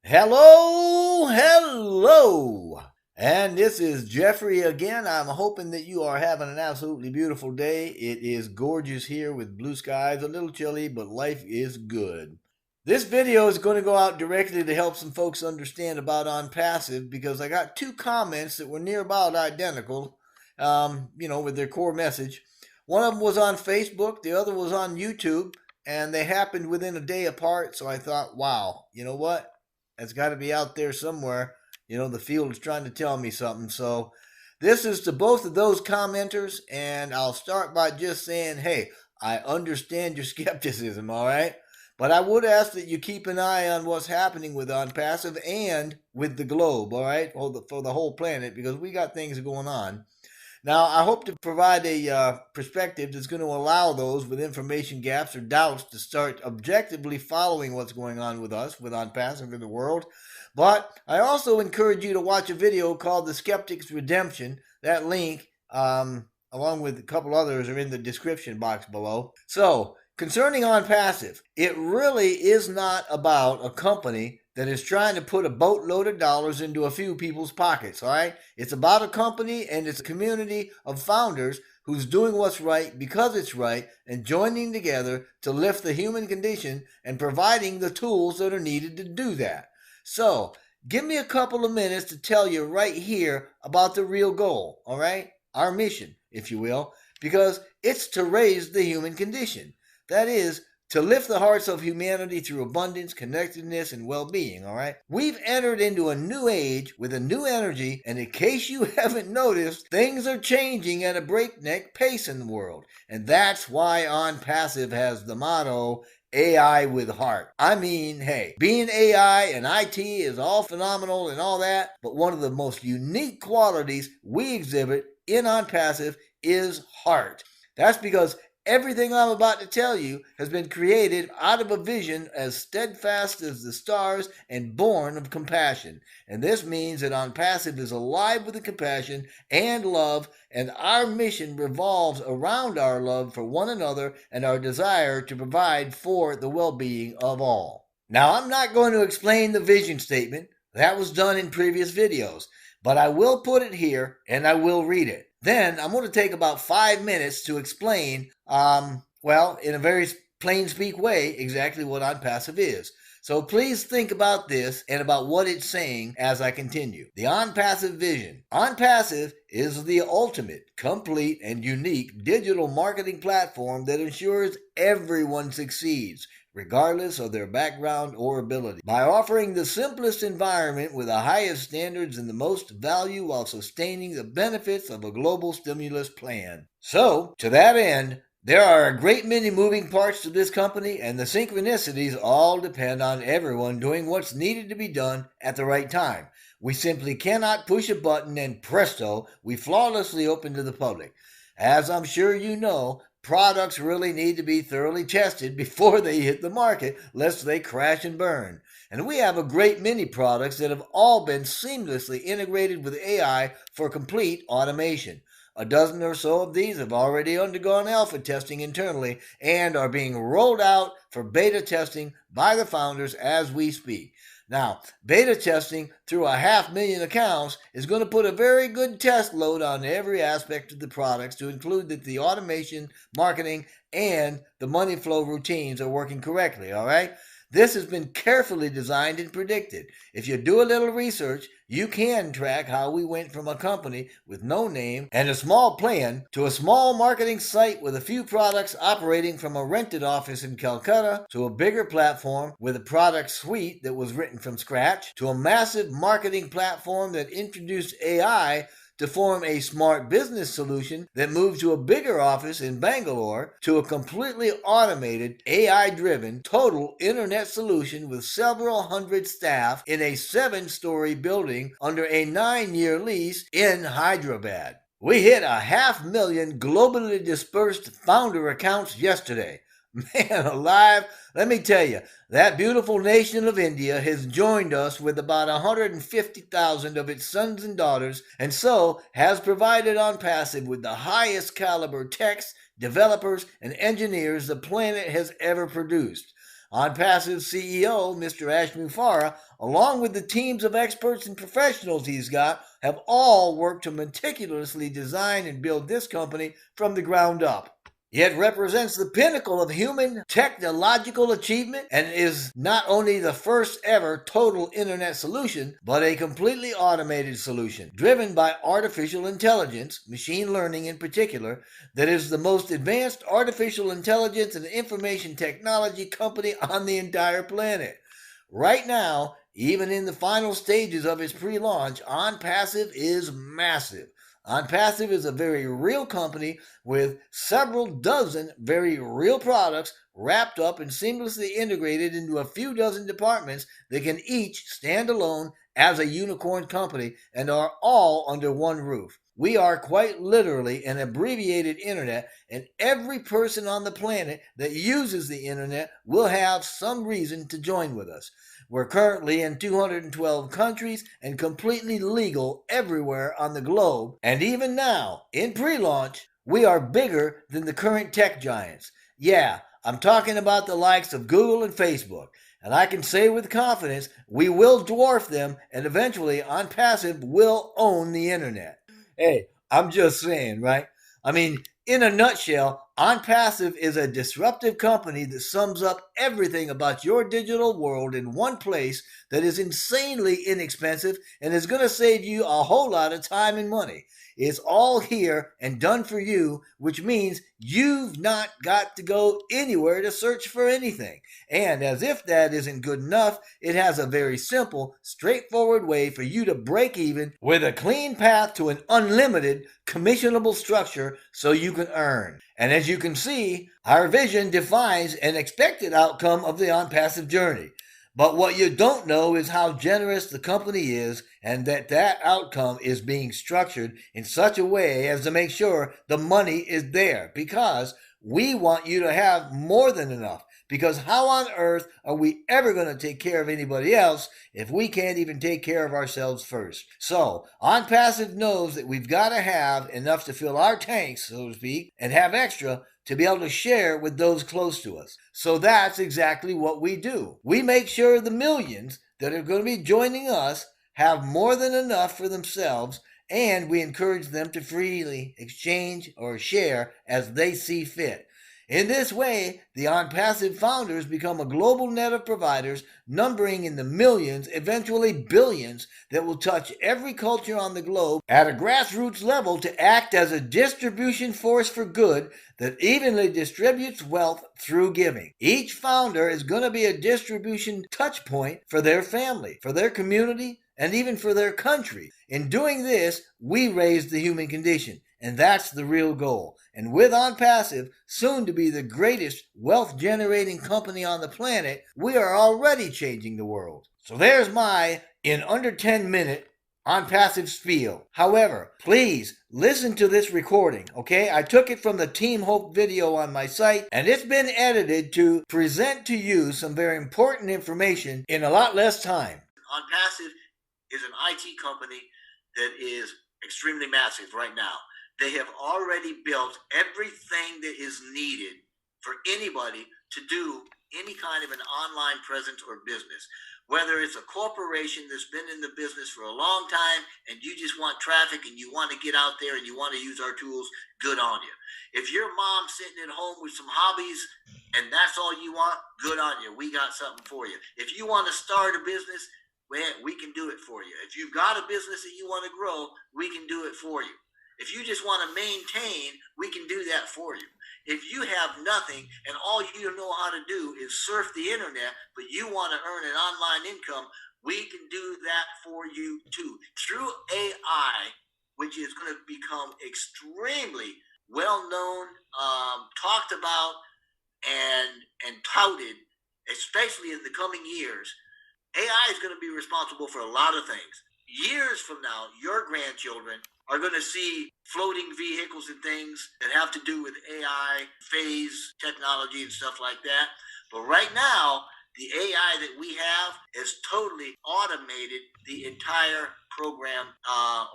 Hello. And this is Jeffrey again. I'm hoping that you are having an absolutely beautiful day. It is gorgeous here with blue skies, a little chilly, but life is good. This video is going to go out directly to help some folks understand about OnPassive because I got two comments that were near about identical, with their core message. One of them was on Facebook, the other was on YouTube, and they happened within a day apart. So I thought, wow, you know what? It's got to be out there somewhere. The field is trying to tell me something. So this is to both of those commenters, and I'll start by just saying, hey, I understand your skepticism, all right? But I would ask that you keep an eye on what's happening with OnPassive and with the globe, all right, for the whole planet, because we got things going on. Now, I hope to provide a perspective that's going to allow those with information gaps or doubts to start objectively following what's going on with us, with OnPassive in the world. But I also encourage you to watch a video called The Skeptic's Redemption. That link, along with a couple others, are in the description box below. So, concerning OnPassive, it really is not about a company that is trying to put a boatload of dollars into a few people's pockets, all right? It's about a company and it's a community of founders who's doing what's right because it's right and joining together to lift the human condition and providing the tools that are needed to do that. So, give me a couple of minutes to tell you right here about the real goal, all right? Our mission, if you will, because it's to raise the human condition. That is, to lift the hearts of humanity through abundance, connectedness, and well-being, all right? We've entered into a new age with a new energy, and in case you haven't noticed, things are changing at a breakneck pace in the world. And that's why OnPassive has the motto, AI with heart. I mean, hey, being AI and IT is all phenomenal and all that, but one of the most unique qualities we exhibit in OnPassive is heart. That's because everything I'm about to tell you has been created out of a vision as steadfast as the stars and born of compassion. And this means that OnPassive is alive with the compassion and love, and our mission revolves around our love for one another and our desire to provide for the well-being of all. Now, I'm not going to explain the vision statement. That was done in previous videos. But I will put it here and I will read it. Then I'm going to take about 5 minutes to explain, in a very plain speak way, exactly what OnPassive is. So please think about this and about what it's saying as I continue. The OnPassive vision. OnPassive is the ultimate, complete, and unique digital marketing platform that ensures everyone succeeds, regardless of their background or ability, by offering the simplest environment with the highest standards and the most value while sustaining the benefits of a global stimulus plan. So, to that end, there are a great many moving parts to this company, and the synchronicities all depend on everyone doing what's needed to be done at the right time. We simply cannot push a button and presto, we flawlessly open to the public. As I'm sure you know, products really need to be thoroughly tested before they hit the market, lest they crash and burn. And we have a great many products that have all been seamlessly integrated with AI for complete automation. A dozen or so of these have already undergone alpha testing internally and are being rolled out for beta testing by the founders as we speak. Now, beta testing through 500,000 accounts is going to put a very good test load on every aspect of the products to include that the automation, marketing, and the money flow routines are working correctly, all right? This has been carefully designed and predicted. If you do a little research, you can track how we went from a company with no name and a small plan to a small marketing site with a few products operating from a rented office in Calcutta to a bigger platform with a product suite that was written from scratch to a massive marketing platform that introduced AI to form a smart business solution that moved to a bigger office in Bangalore to a completely automated, AI-driven, total internet solution with several hundred staff in a 7-story building under a 9-year lease in Hyderabad. We hit 500,000 globally dispersed founder accounts yesterday. Man alive, let me tell you, that beautiful nation of India has joined us with about 150,000 of its sons and daughters, and so has provided OnPassive with the highest caliber techs, developers, and engineers the planet has ever produced. OnPassive CEO, Mr. Ashmi Farah, along with the teams of experts and professionals he's got, have all worked to meticulously design and build this company from the ground up. It represents the pinnacle of human technological achievement and is not only the first ever total internet solution, but a completely automated solution driven by artificial intelligence, machine learning in particular, that is the most advanced artificial intelligence and information technology company on the entire planet. Right now, even in the final stages of its pre-launch, OnPassive is massive. OnPassive is a very real company with several dozen very real products wrapped up and seamlessly integrated into a few dozen departments that can each stand alone as a unicorn company and are all under one roof. We are quite literally an abbreviated internet, and every person on the planet that uses the internet will have some reason to join with us. We're currently in 212 countries and completely legal everywhere on the globe. And even now, in pre-launch, we are bigger than the current tech giants. Yeah, I'm talking about the likes of Google and Facebook. And I can say with confidence, we will dwarf them, and eventually OnPassive will own the internet. Hey, I'm just saying, right? I mean, in a nutshell, OnPassive is a disruptive company that sums up everything about your digital world in one place that is insanely inexpensive and is going to save you a whole lot of time and money. It's all here and done for you, which means you've not got to go anywhere to search for anything. And as if that isn't good enough, it has a very simple, straightforward way for you to break even with a clean path to an unlimited, commissionable structure so you can earn. And as you can see, our vision defines an expected outcome of the OnPassive journey. But what you don't know is how generous the company is, and that outcome is being structured in such a way as to make sure the money is there, because we want you to have more than enough. Because how on earth are we ever going to take care of anybody else if we can't even take care of ourselves first? So, OnPassive knows that we've got to have enough to fill our tanks, so to speak, and have extra to be able to share with those close to us. So that's exactly what we do. We make sure the millions that are going to be joining us have more than enough for themselves, and we encourage them to freely exchange or share as they see fit. In this way, the OnPassive founders become a global net of providers numbering in the millions, eventually billions, that will touch every culture on the globe at a grassroots level to act as a distribution force for good that evenly distributes wealth through giving. Each founder is going to be a distribution touch point for their family, for their community, and even for their country. In doing this, we raise the human condition. And that's the real goal. And with OnPassive, soon to be the greatest wealth-generating company on the planet, we are already changing the world. So there's my, in under 10-minute, OnPassive spiel. However, please listen to this recording, okay? I took it from the Team Hope video on my site, and it's been edited to present to you some very important information in a lot less time. OnPassive is an IT company that is extremely massive right now. They have already built everything that is needed for anybody to do any kind of an online presence or business. Whether it's a corporation that's been in the business for a long time and you just want traffic and you want to get out there and you want to use our tools, good on you. If your mom's sitting at home with some hobbies and that's all you want, good on you. We got something for you. If you want to start a business, well, we can do it for you. If you've got a business that you want to grow, we can do it for you. If you just want to maintain, we can do that for you. If you have nothing and all you know how to do is surf the internet, but you want to earn an online income, we can do that for you too. Through AI, which is going to become extremely well-known, talked about, and touted, especially in the coming years. AI is going to be responsible for a lot of things. Years from now, your grandchildren are going to see floating vehicles and things that have to do with AI, phase technology and stuff like that. But right now, The AI that we have has totally automated the entire program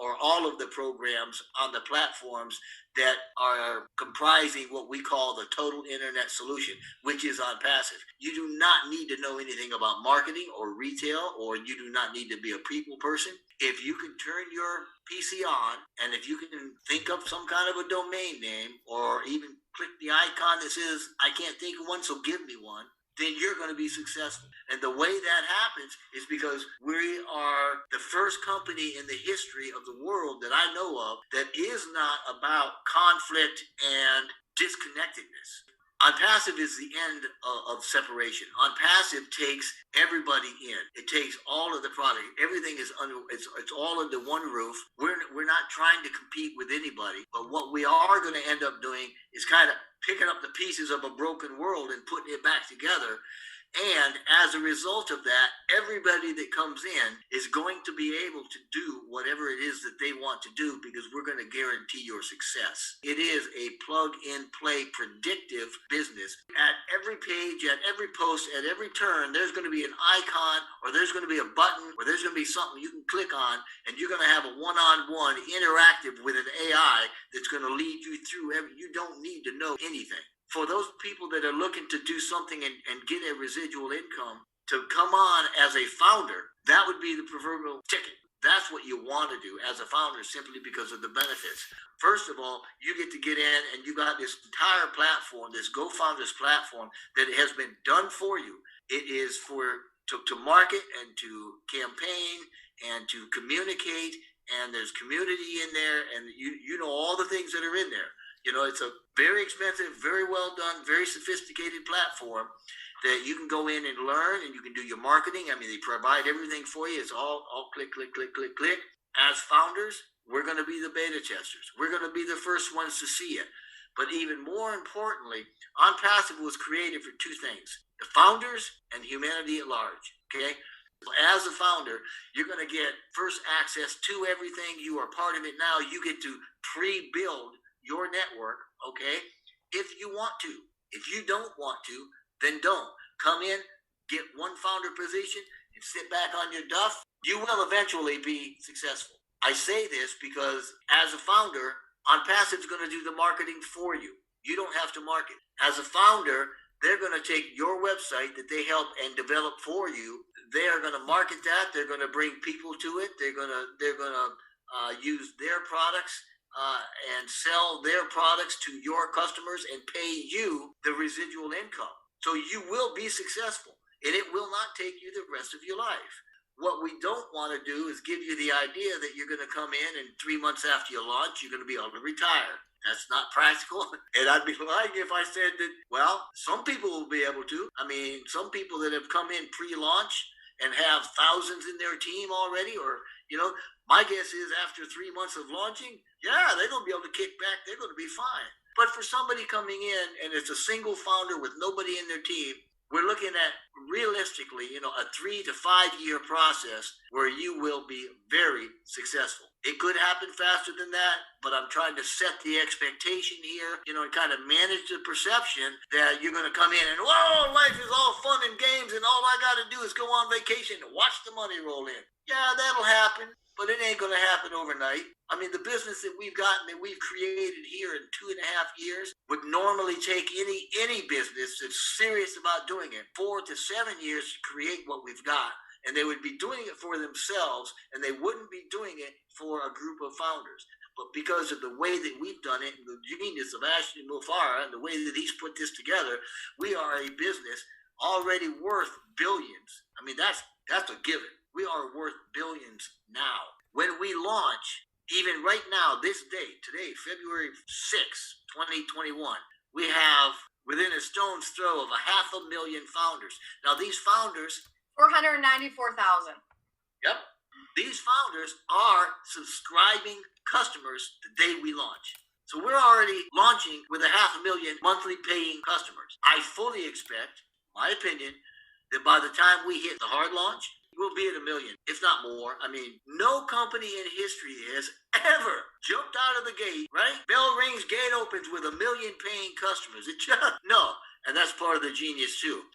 or all of the programs on the platforms that are comprising what we call the total internet solution, which is OnPassive. You do not need to know anything about marketing or retail, or you do not need to be a people person. If you can turn your PC on, and if you can think of some kind of a domain name, or even click the icon that says, I can't think of one, so give me one, then you're going to be successful. And the way that happens is because we are the first company in the history of the world that I know of that is not about conflict and disconnectedness. OnPassive is the end of separation. OnPassive takes everybody in. It takes all of the product. Everything is under. It's all under one roof. We're not trying to compete with anybody. But what we are going to end up doing is kind of picking up the pieces of a broken world and putting it back together. And as a result of that, everybody that comes in is going to be able to do whatever it is that they want to do, because we're going to guarantee your success. It is a plug-and-play predictive business. At every page, at every post, at every turn, there's going to be an icon, or there's going to be a button, or there's going to be something you can click on, and you're going to have a one-on-one interactive with an AI that's going to lead you through you don't need to know anything. For those people that are looking to do something and get a residual income, to come on as a founder, that would be the proverbial ticket. That's what you want to do as a founder, simply because of the benefits. First of all, you get to get in and you got this entire platform, this GoFounders platform that has been done for you. It is to market and to campaign and to communicate, and there's community in there, and you know all the things that are in there. You know, it's a very expensive, very well done, very sophisticated platform that you can go in and learn, and you can do your marketing. I mean, they provide everything for you. It's all click, click, click, click, click. As founders, we're going to be the beta testers. We're going to be the first ones to see it. But even more importantly, OnPassive was created for two things: the founders and humanity at large. Okay? As a founder, you're going to get first access to everything. You are part of it now. You get to pre-build your network, okay, if you want to. If you don't want to, then don't. Come in, get one founder position, and sit back on your duff. You will eventually be successful. I say this because as a founder, OnPassive is going to do the marketing for you. You don't have to market. As a founder, they're going to take your website that they help and develop for you. They are going to market that. They're going to bring people to it. They're going to use their products and sell their products to your customers and pay you the residual income. So you will be successful, and it will not take you the rest of your life. What we don't want to do is give you the idea that you're going to come in and 3 months after you launch, you're going to be able to retire. That's not practical. And I'd be lying if I said that, well, some people will be able to. I mean, some people that have come in pre-launch and have thousands in their team already, or, you know, my guess is after 3 months of launching, yeah, they're going to be able to kick back. They're going to be fine. But for somebody coming in and it's a single founder with nobody in their team, we're looking at realistically, you know, a 3 to 5 year process where you will be very successful. It could happen faster than that, but I'm trying to set the expectation here, you know, and kind of manage the perception that you're going to come in and, whoa, life is all fun and games and all I got to do is go on vacation and watch the money roll in. Yeah, that'll happen, but it ain't going to happen overnight. I mean, the business that we've gotten, that we've created here in 2.5 years would normally take any business that's serious about doing it 4 to 7 years to create what we've got. And they would be doing it for themselves, and they wouldn't be doing it for a group of founders. But because of the way that we've done it, and the genius of Ashley Mufara, and the way that he's put this together, we are a business already worth billions. I mean, that's a given. We are worth billions now. When we launch, even right now, this date, today, February 6, 2021, we have within a stone's throw of 500,000 founders. Now, these founders... 494,000. Yep. These founders are subscribing customers the day we launch. So we're already launching with 500,000 monthly paying customers. I fully expect, my opinion, that by the time we hit the hard launch, we'll be at 1 million, if not more. I mean, no company in history has ever jumped out of the gate, right? Bell rings, gate opens with 1 million paying customers. It just, no. And that's part of the genius too.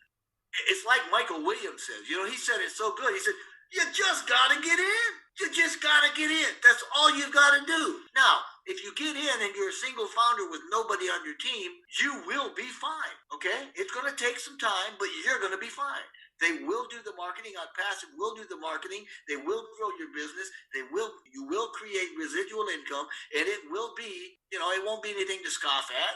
It's like Michael Williams says. He said it so good. He said, you just got to get in. You just got to get in. That's all you've got to do. Now, if you get in and you're a single founder with nobody on your team, you will be fine, okay? It's going to take some time, but you're going to be fine. They will do the marketing. OnPassive will do the marketing. They will grow your business. You will create residual income, and it will be, it won't be anything to scoff at.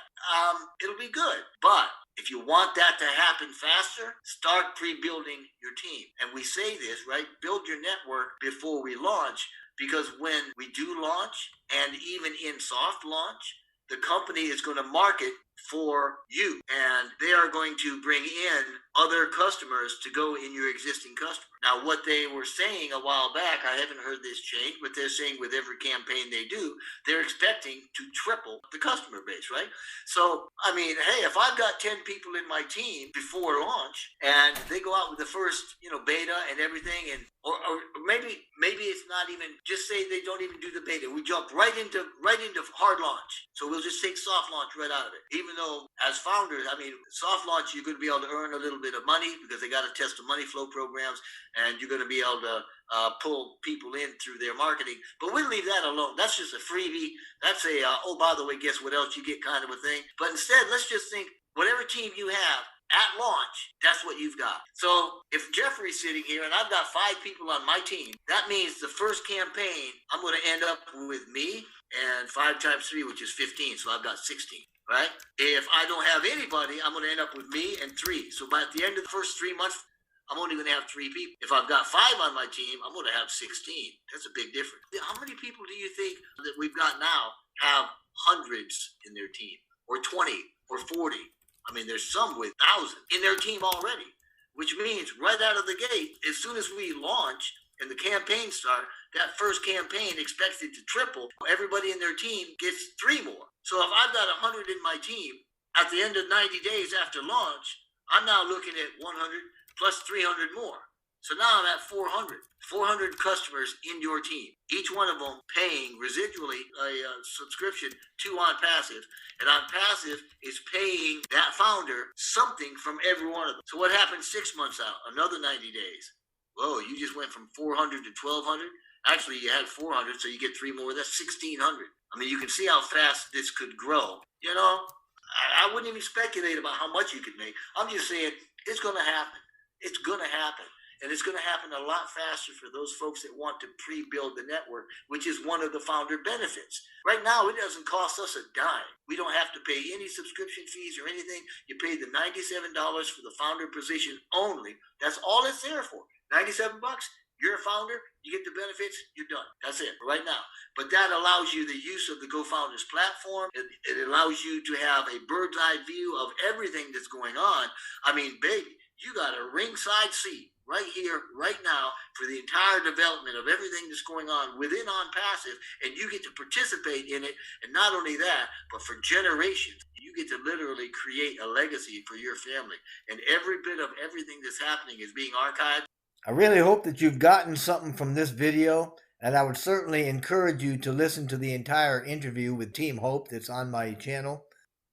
It'll be good. But if you want that to happen faster, start pre-building your team. And we say this, right? Build your network before we launch, because when we do launch, and even in soft launch, the company is going to market for you, and they are going to bring in other customers to go in your existing customer. Now, what they were saying a while back, I haven't heard this change, but they're saying with every campaign they do, they're expecting to triple the customer base, right? So, I mean, hey, if I've got 10 people in my team before launch and they go out with the first, beta and everything, and or maybe it's not even, just say they don't even do the beta. We jump right into hard launch. So we'll just take soft launch right out of it. Even though as founders, I mean, soft launch, you're going to be able to earn a little bit of money because they got to test the money flow programs, and you're going to be able to pull people in through their marketing. But we'll leave that alone. That's just a freebie. That's a, oh, by the way, guess what else you get kind of a thing. But instead, let's just think, whatever team you have at launch, that's what you've got. So if Jeffrey's sitting here and I've got 5 people on my team, that means the first campaign, I'm going to end up with me and 5 times 3, which is 15. So I've got 16, right? If I don't have anybody, I'm going to end up with me and 3. So by the end of the first 3 months, I'm only going to have 3 people. If I've got 5 on my team, I'm going to have 16. That's a big difference. How many people do you think that we've got now have hundreds in their team, or 20 or 40? I mean, there's some with thousands in their team already, which means right out of the gate, as soon as we launch and the campaign start, that first campaign expected to triple. Everybody in their team gets 3 more. So if I've got 100 in my team, at the end of 90 days after launch, I'm now looking at 100 plus 300 more. So now I'm at 400 customers in your team, each one of them paying residually a subscription to OnPassive. And OnPassive is paying that founder something from every one of them. So what happens 6 months out? Another 90 days. Whoa, you just went from 400 to 1,200? Actually, you had 400, so you get 3 more. That's 1,600. I mean, you can see how fast this could grow. I wouldn't even speculate about how much you could make. I'm just saying it's going to happen. It's going to happen. And it's going to happen a lot faster for those folks that want to pre-build the network, which is one of the founder benefits. Right now, it doesn't cost us a dime. We don't have to pay any subscription fees or anything. You pay the $97 for the founder position only. That's all it's there for. $97. You're a founder, you get the benefits, you're done. That's it right now. But that allows you the use of the GoFounders platform. It allows you to have a bird's eye view of everything that's going on. I mean, baby, you got a ringside seat right here, right now, for the entire development of everything that's going on within OnPassive, and you get to participate in it. And not only that, but for generations, you get to literally create a legacy for your family. And every bit of everything that's happening is being archived. I really hope that you've gotten something from this video, and I would certainly encourage you to listen to the entire interview with Team Hope that's on my channel.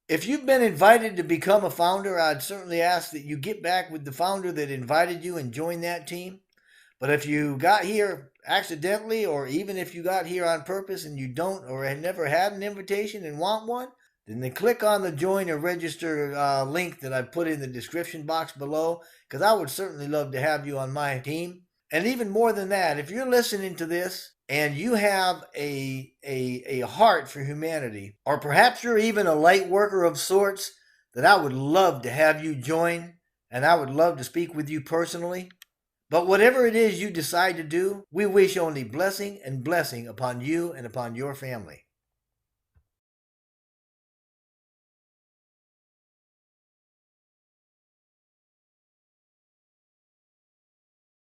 If you've been invited to become a founder, I'd certainly ask that you get back with the founder that invited you and join that team. But if you got here accidentally, or even if you got here on purpose and you don't or have never had an invitation and want one, then click on the join or register link that I put in the description box below, because I would certainly love to have you on my team. And even more than that, if you're listening to this and you have a heart for humanity, or perhaps you're even a light worker of sorts, then I would love to have you join, and I would love to speak with you personally. But whatever it is you decide to do, we wish only blessing and blessing upon you and upon your family.